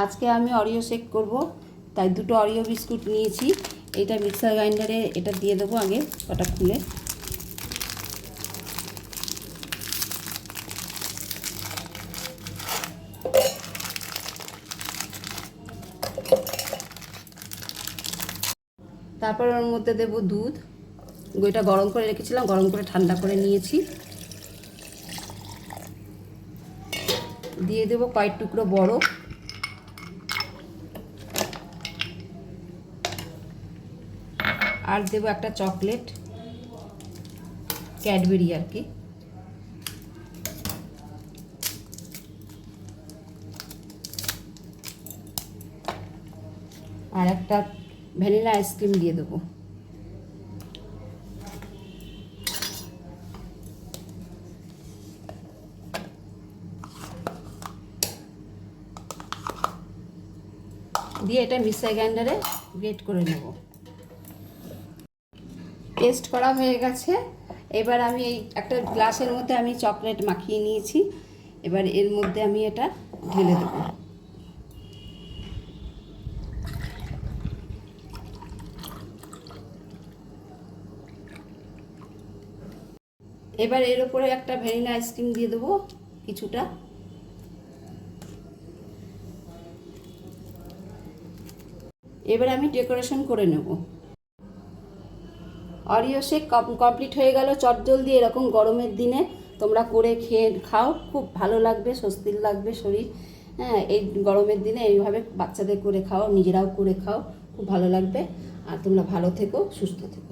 আজকে আমি Oreo shake করব, তাই দুটো অরিও বিস্কুট নিয়েছি। এটা মিক্সার গ্রাইন্ডারে এটা দিয়ে দেবো আগে কটা খুলে। তারপর ওর মধ্যে দেবো দুধ। ওইটা গরম করে রেখেছিলাম, গরম করে ঠান্ডা করে নিয়েছি। দিয়ে দেবো কয়েক টুকরো বরফ। আর দেবো একটা চকলেট, ক্যাডবেরি আর কি। আর একটা ভ্যানিলা আইসক্রিম দিয়ে দেবো। দিয়ে এটা মিক্সার গ্রাইন্ডারে গ্রেট করে নেব। পেস্ট করা হয়ে গেছে। এবার আমি এই একটা গ্লাসের মধ্যে আমি চকলেট মাখিয়ে নিয়েছি। এবার এর মধ্যে আমি এটা ঢেলে দেব। এবার এর উপরে একটা ভ্যানিলা আইসক্রিম দিয়ে দেবো কিছুটা। এবার আমি ডেকোরেশন করে নেব। অরিও শেক কমপ্লিট হয়ে গেল। চটজলদি এরকম গরমের দিনে তোমরা করে খেয়ে খাও, খুব ভালো লাগবে, স্বস্তির লাগবে শরীর। হ্যাঁ, এই গরমের দিনে এইভাবে বাচ্চাদের করে খাও, নিজেরাও করে খাও, খুব ভালো লাগবে। আর তোমরা ভালো থেকো, সুস্থ থেকো।